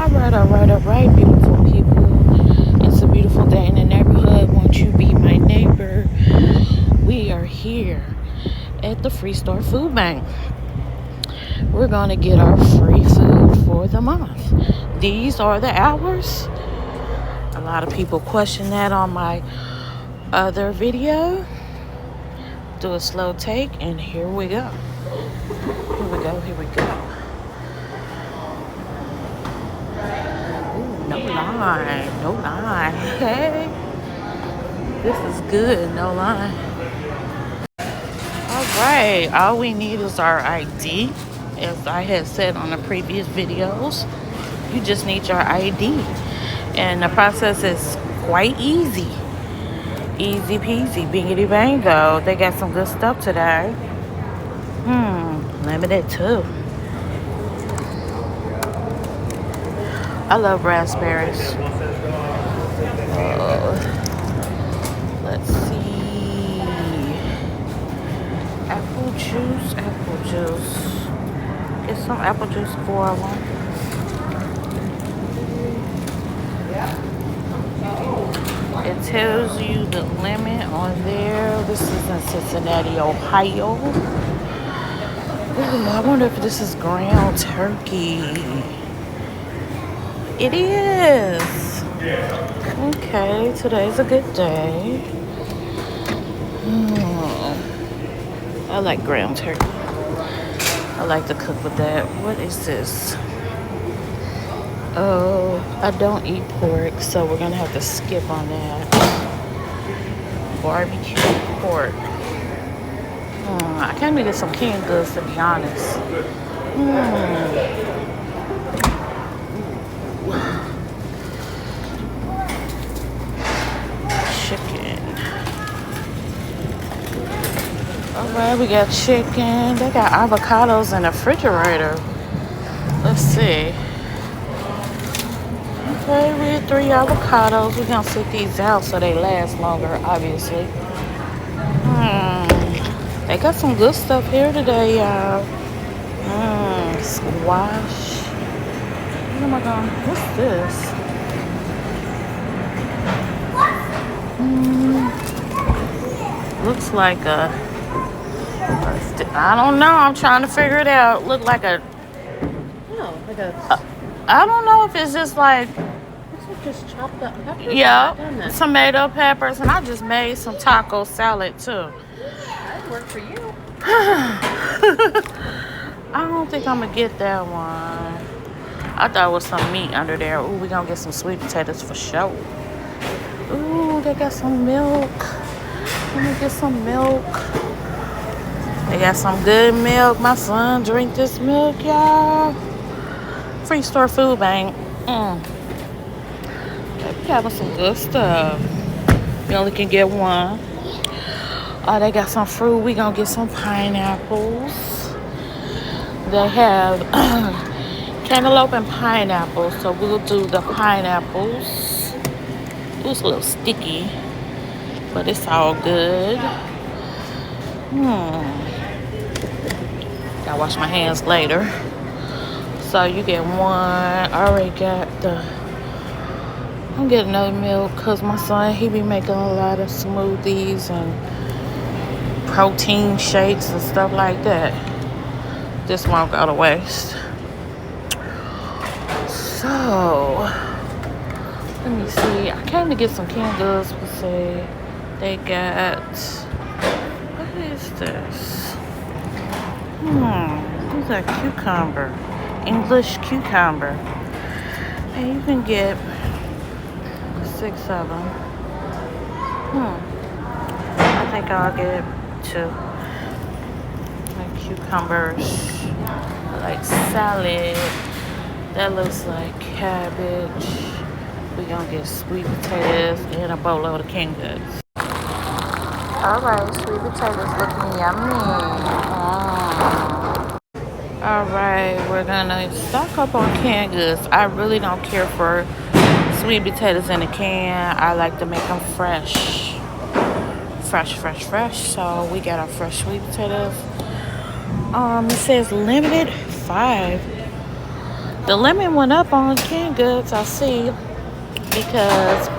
All right, beautiful people. It's a beautiful day in the neighborhood. Won't you be my neighbor? We are here at the Free Store Food Bank. We're going to get our free food for the month. These are the hours. A lot of people question that on my other video. Do a slow take, and here we go. Here we go. Ooh, no line. Hey, this is good, no line. All right, all we need is our ID. As I had said on the previous videos, you just need your ID. And the process is quite easy. Easy peasy, bingity bango. They got some good stuff today. Limited too. I love raspberries. Let's see. Apple juice. Get some apple juice for one. It tells you the limit on there. This is in Cincinnati, Ohio. Ooh, I wonder if this is ground turkey. It is. Okay, today's a good day. I like ground turkey. I like to cook with that. What is this? Oh, I don't eat pork, so we're gonna have to skip on that. Barbecue pork. I can't get some canned goods, to be honest. Chicken. All right, we got chicken. They got avocados in the refrigerator. Let's see. Okay, we had 3 avocados. We're gonna sit these out so they last longer, obviously. They got some good stuff here today, y'all. Squash. Oh my God, what's this? Looks like I don't know. I'm trying to figure it out. Look like a. I don't know if it's just like. Just chopped up peppers. Yeah, tomato peppers, and I just made some taco salad too. That'd work for you. I don't think I'm gonna get that one. I thought it was some meat under there. Ooh, we gonna get some sweet potatoes for sure. Ooh, they got some milk. Let me get some milk. They got some good milk. My son drink this milk, y'all. Free Store Food Bank. They having some good stuff. You only can get one. They got some fruit. We gonna get some pineapples. They have cantaloupe and pineapples, so we'll do the pineapples. It was a little sticky, but it's all good. Gotta wash my hands later. So you get one. I already got I'm getting another milk because my son, he be making a lot of smoothies and protein shakes and stuff like that. This won't go to waste. So, let me see. I came to get some canned goods. Let's see. They got, what is this? Who's that? Cucumber. English cucumber. And you can get 6 of them. I think I'll get 2. Like cucumbers. I like salad. That looks like cabbage. We're gonna get sweet potatoes and a boatload of canned goods. Alright, sweet potatoes looking yummy. Alright, we're gonna stock up on canned goods. I really don't care for sweet potatoes in a can. I like to make them fresh. Fresh. So we got our fresh sweet potatoes. It says limited 5. The lemon went up on canned goods, I see, because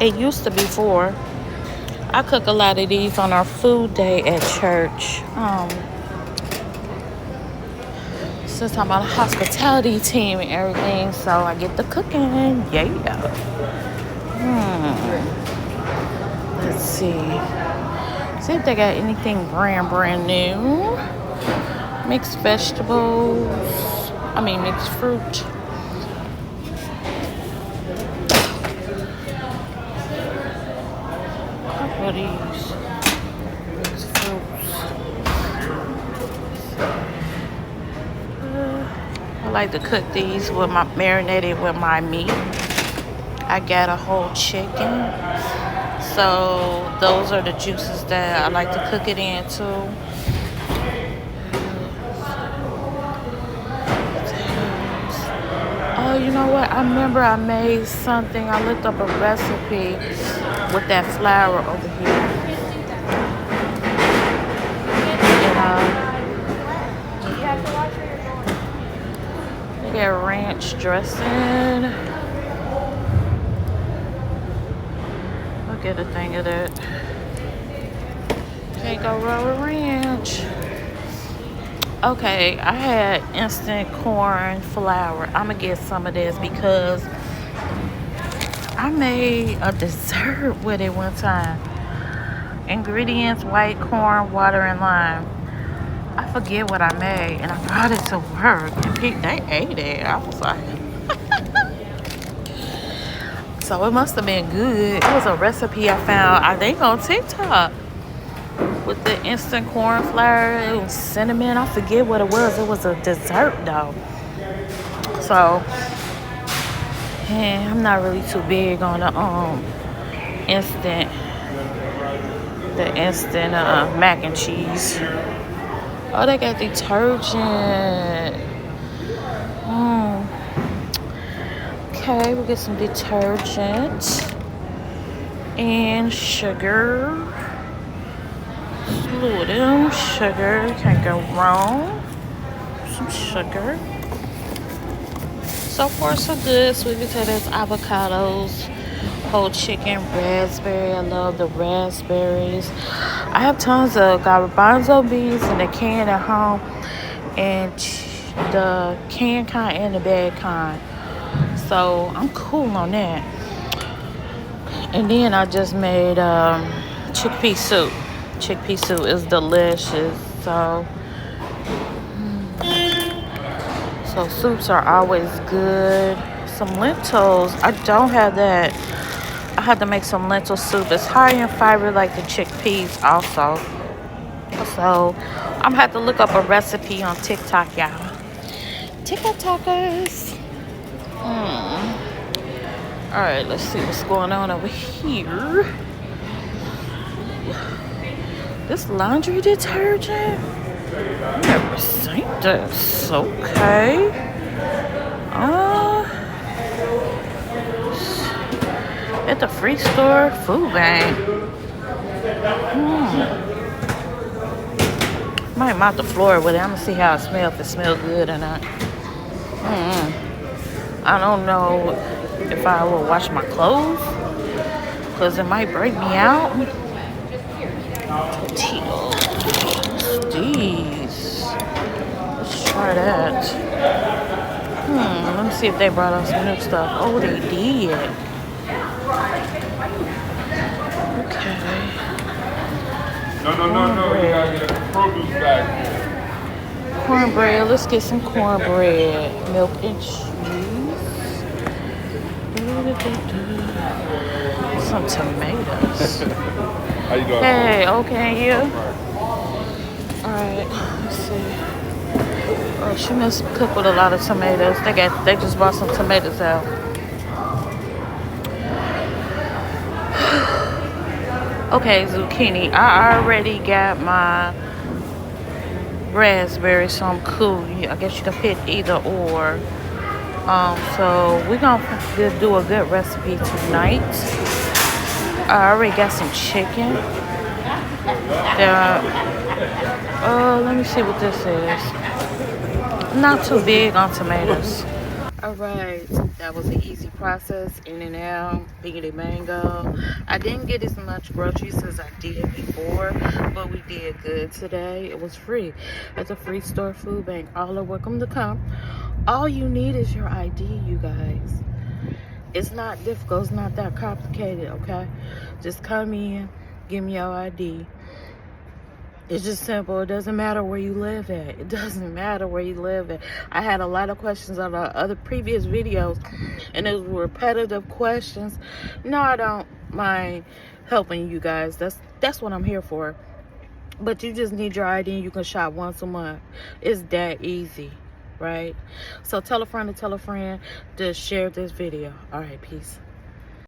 it used to be 4. I cook a lot of these on our food day at church. Since I'm on a hospitality team and everything, so I get the cooking. Yeah. Let's see. See if they got anything brand new. Mixed vegetables. Mixed fruit. What are these? Mixed fruits. I like to cook these with marinated with my meat. I got a whole chicken. So those are the juices that I like to cook it into. Oh, you know what? I remember I made something. I looked up a recipe with that flour over here. They got ranch dressing. I'll get a thing of that. Can't go wrong with ranch. Okay, I had instant corn flour. I'm gonna get some of this because I made a dessert with it one time. Ingredients: white corn, water, and lime. I forget what I made, and I brought it to work. And they ate it. I was like, so it must have been good. It was a recipe I found, I think, on TikTok. With the instant corn flour, it was cinnamon. I forget what it was. It was a dessert though. So, yeah, I'm not really too big on the instant mac and cheese. Oh, they got detergent. Okay, we'll get some detergent and sugar. Little sugar, can't go wrong. Some sugar. So far, so good. Sweet potatoes, avocados, whole chicken, raspberry. I love the raspberries. I have tons of garbanzo beans in the can at home, and the canned kind and the bag kind. So I'm cool on that. And then I just made chickpea soup. Chickpea soup is delicious. So soups are always good. Some lentils. I don't have that. I had to make some lentil soup. It's high in fiber like the chickpeas also. So I'm gonna have to look up a recipe on TikTok, y'all. TikTokers. Alright, let's see what's going on over here. This laundry detergent? I've never seen this. Okay. At the Free Store Food Bank. Might mop the floor with it. I'm gonna see how it smells. If it smells good or not. I don't know if I will wash my clothes, because it might break me out. Tortillas. These. Let's try that. Let me see if they brought out some new stuff. Oh, they did. Okay. No. You gotta get a produce bag. Cornbread. Let's get some cornbread. Milk and cheese. Some tomatoes. How you doing? Hey, okay, you? Alright, let's see. Oh, she must cook with a lot of tomatoes. They just brought some tomatoes out. Okay, zucchini. I already got my raspberry, so I'm cool. I guess you can pick either or. So we're gonna do a good recipe tonight. I already got some chicken. Let me see what this is. not too big on tomatoes. All right, that was an easy process. In and out, Biggity Mango. I didn't get as much groceries as I did before, but we did good today. It was free at the Free Store Food Bank. All are welcome to come. All you need is your ID, you guys. It's not difficult. It's not that complicated, okay? Just come in, give me your ID. It's just simple. It doesn't matter where you live at. It doesn't matter where you live at. I had a lot of questions on the other previous videos, and it was repetitive questions. No, I don't mind helping you guys. That's what I'm here for. But you just need your ID and you can shop once a month. It's that easy, right? So tell a friend to share this video. All right, peace.